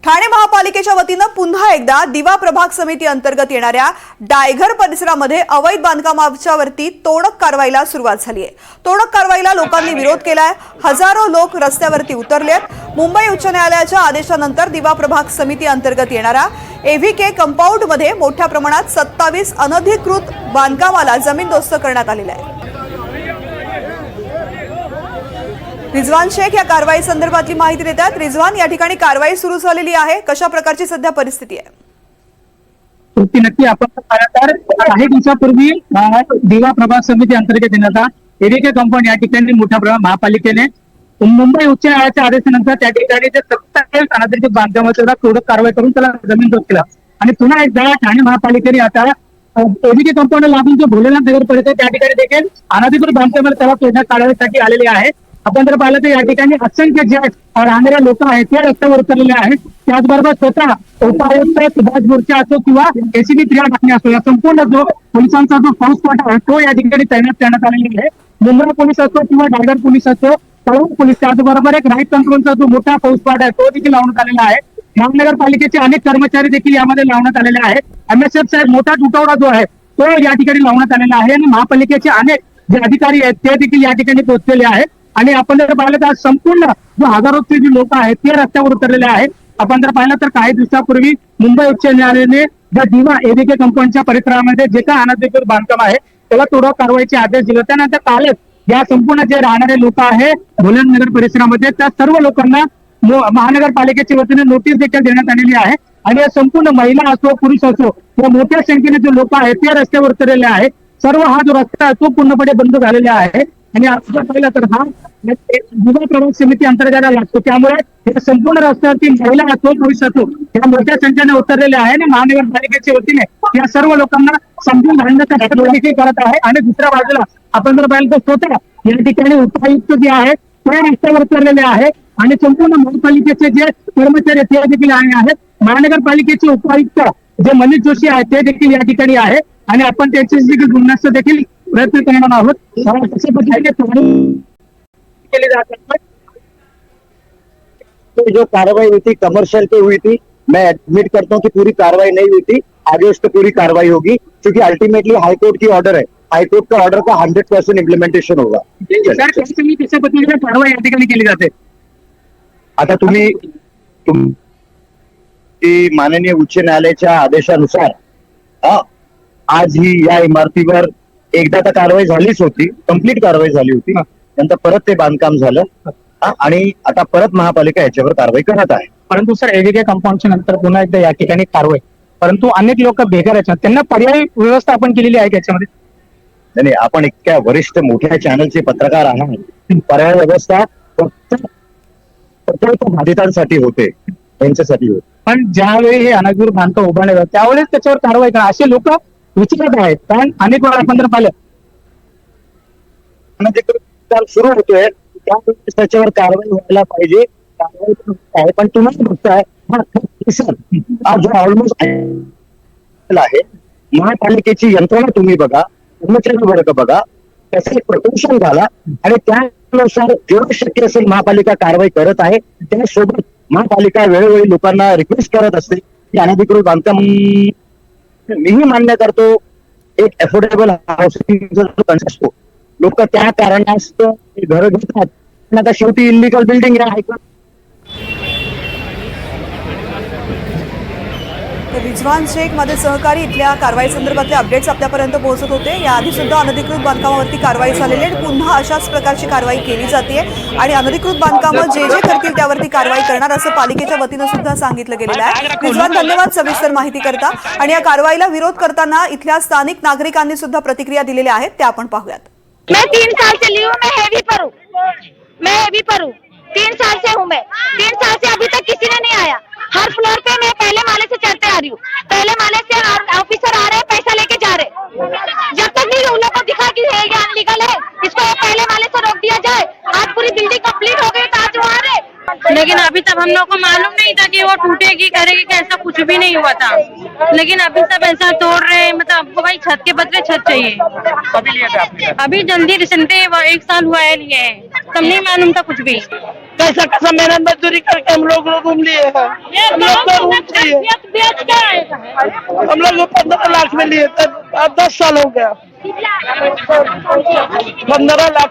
ठाणे महापालिकेच्या वतीनं पुन्हा एकदा दिवा प्रभाग समिती अंतर्गत येणाऱ्या डायघर परिसरामध्ये अवैध बांधकामाच्या वरती तोडक कारवाईला सुरुवात झाली आहे। तोडक कारवाईला लोकांनी विरोध केलाय। हजारो लोक रस्त्यावरती उतरलेत। मुंबई उच्च न्यायालयाच्या आदेशानंतर दिवा प्रभाग समिती अंतर्गत येणाऱ्या एव्हीके कंपाऊंडमध्ये मोठ्या प्रमाणात 27 अनधिकृत बांधकामाला जमीनदोस्त करण्यात आलेले आहे। रिजवान शेख या कारवाई संदर्भातली माहिती देतात। रिजवान, या ठिकाणी कारवाई सुरू झालेली आहे, कशा प्रकारची सध्या परिस्थिती आहे? नक्की आपण काही दिवसापूर्वी दिवा प्रभाग समिती अंतर्गत येणारा एव्हीके कंपाऊंड या ठिकाणी मोठ्या प्रमाणात महापालिकेने मुंबई उच्च न्यायालयाच्या आदेशानंतर त्या ठिकाणी जे 27 अनधिकृत बांधकामाचा तोडक कारवाई करून त्याला जमीनदोस्त केला आणि पुन्हा एकदा ठाणे महापालिकेने आता एव्हीके कंपाऊंड लागून जो भोलेनाथ नगर परिसर त्या ठिकाणी देखील अनधिकृत बांधकामाला त्याला तोडण्यात काढण्यासाठी आलेले आहे। आपण जर पाहिलं तर या ठिकाणी असंख्य जे राहणारे लोक आहेत ते रस्त्यावर उतरलेले आहेत। त्याचबरोबर स्वतः उपायुक्त सुभाष मोर्चा असो किंवा एसीबी क्रिया टाकणे असो, या संपूर्ण जो पोलिसांचा जो फौजफाटा आहे तो या ठिकाणी तैनात करण्यात आलेला आहे। मुंबई पोलीस असो किंवा डायगर पोलीस असो, तळोद पोलीस, त्याचबरोबर एक राईट कंट्रोलचा जो मोठा फौजफाटा आहे तो देखील लावण्यात आलेला आहे। महानगरपालिकेचे अनेक कर्मचारी देखील यामध्ये लावण्यात आलेले आहेत। MSF साहेब मोठा तुटवडा जो आहे तो या ठिकाणी लावण्यात आलेला आहे आणि महापालिकेचे अनेक जे अधिकारी आहेत ते देखील या ठिकाणी पोहोचलेले आहेत। आणि आपण जर पाहिलं तर संपूर्ण जो हजारोचे जे लोक आहेत ते रस्त्यावर उतरलेले आहेत। आपण जर पाहिलं तर काही दिवसापूर्वी मुंबई उच्च न्यायालयाने ज्या दिवा एव्हीके कंपाऊंडच्या परिसरामध्ये जे काही अनधिकृत बांधकाम आहे त्याला तोडक कारवाईचे आदेश दिले। त्यानंतर कालच या संपूर्ण जे राहणारे लोक आहे भोलेनाथ नगर परिसरामध्ये त्या सर्व लोकांना महानगरपालिकेच्या वतीने नोटीस देखील देण्यात आलेली आहे आणि या संपूर्ण महिला असो पुरुष असो या मोठ्या संख्येने जे लोक आहेत ते रस्त्यावर उतरलेले आहेत। सर्व हा जो रस्ता आहे तो पूर्णपणे बंद झालेला आहे आणि आपण पाहिलं तर हा दिवा प्रभाग समिती अंतर्गत लागतो, त्यामुळे या संपूर्ण रस्त्यावरती महिला असो पुरुष असो या मोठ्या संख्येने उतरलेले आहे आणि महानगरपालिकेच्या वतीने या सर्व लोकांना समजून घालण्याचा देखील करत आहे। आणि दुसऱ्या बाजूला आपण जर पाहिलं तर स्वतः या ठिकाणी उपायुक्त जे आहे ते रस्त्यावर उतरलेले आहे आणि संपूर्ण महापालिकेचे जे कर्मचारी ते देखील आहेत। महानगरपालिकेचे उपायुक्त जे मनीष जोशी आहेत ते देखील या ठिकाणी आहे आणि आपण त्यांच्याशी देखील बोलण्याचा देखील प्रयत्न करणार आहोत। कशा पद्धतीने केली जात तो जो कार्रवाई हुई थी कमर्शियल पे हुई थी, मैं एडमिट करता हूँ कि पूरी कार्रवाई नहीं हुई थी। आगे उस पर पूरी कार्रवाई होगी क्योंकि अल्टीमेटली हाईकोर्ट की ऑर्डर है, हाईकोर्ट का ऑर्डर का 100% इम्प्लिमेंटेशन होगा। सर कशा पद्धतीने कारवाई या ठिकाणी केली जाते? आता तुम्ही माननीय उच्च न्यायालयाच्या आदेशानुसार आज ही या इमारतीवर एकदा तर कारवाई झालीच होती, कंप्लीट कारवाई झाली होती, नंतर परत ते बांधकाम झालं आणि आता परत महापालिका याच्यावर कारवाई करत आहे। परंतु सर एव्हीके कंपाऊंडच्या नंतर पुन्हा एकदा या ठिकाणी कारवाई, परंतु अनेक लोक बेघर आहेत, त्यांना पर्यायी व्यवस्था आपण केलेली आहे त्याच्यामध्ये? नाही, आपण इतक्या वरिष्ठ मोठ्या चॅनलचे पत्रकार आहात, पर्याय व्यवस्था फक्त बाधितांसाठी होते, त्यांच्यासाठी होते। पण ज्यावेळी हे अनधिकृत बांधकाम उभारले जातात त्यावेळेस त्याच्यावर कारवाई करा असे लोक विचारत आहेत। कारण अनेक वेळा आपण जर पाहिलं अनधिकृत सुरू होतोय त्यावेळेस त्याच्यावर कारवाई व्हायला पाहिजे, कारवाई आहे। पण तुम्ही बघताय हा जो ऑलमोस्ट आहे महापालिकेची यंत्रणा तुम्ही बघा, कर्मचारी वर्ग बघा, त्याचं एक प्रदूषण झाला आणि त्यानुसार जेवढं शक्य असेल महापालिका कारवाई करत आहे। त्यासोबत महापालिका वेळोवेळी लोकांना रिक्वेस्ट करत असते की अनधिकृत बांधकाम, मीही मान्य करतो एक अफोर्डेबल हाऊसिंगचा जो कन्सेप्ट असतो, लोक त्या कारणास्तव घर घेतात, पण आता शेवटी इलिगल बिल्डिंग आहे। रिजवान शेख माझे सहकारी इथल्या कारवाई संदर्भातले अपडेट्स आपल्यापर्यंत पोहोचत होते। याआधी सुद्धा अनधिकृत बांधकामावरती कारवाई झालेली आहे, पुन्हा अशाच प्रकारची कारवाई केली जाते आणि अनधिकृत बांधकामं जे जे करतील त्यावरती कारवाई करणार असं पालिकेच्या वतीनं सुद्धा सांगितलं गेलेलं आहे। रिजवान, धन्यवाद सविस्तर माहिती करता। आणि या कारवाईला विरोध करताना इथल्या स्थानिक नागरिकांनी सुद्धा प्रतिक्रिया दिलेल्या आहेत, त्या आपण पाहूयात। मैं 3 साल से ली हूँ, मैं हैवी पर हूँ, 3 साल से हूँ मैं, 3 साल से अभी तक किसी ने नहीं आया। हर फ्लोर पे मैं पहले माले से चढ़ते आ रही हूँ, पहले माले से ऑफिसर आ रहे हैं, पैसा लेके जा रहे। जब तक नहीं उन लोगों को दिखा कि ये अनलीगल है, इसको पहले माले से रोक दिया जाए। आज पूरी बिल्डिंग कंप्लीट हो गई तो आज वो आ रहे लेकिन अभी तक हम लोग को मालूम नहीं था कि वो टूटेगी करेगी, कैसा कुछ भी नहीं हुआ था। लेकिन अभी सब ऐसा तोड़ रहे हैं, मतलब हमको भाई छत के बदले छत चाहिए। कभी लिए थे आपने? अभी जल्दी रिसेंटली 1 साल हुआ है लिए हैं, तब नहीं मालूम था कुछ भी। कैसा कैसा मेहनत मजदूरी करके हम लोग रूम लिए हैं। हम लोग को रूम चाहिए। हम लोग 15 लाख में लिए थे, अब 10 साल हो गया। 15 लाख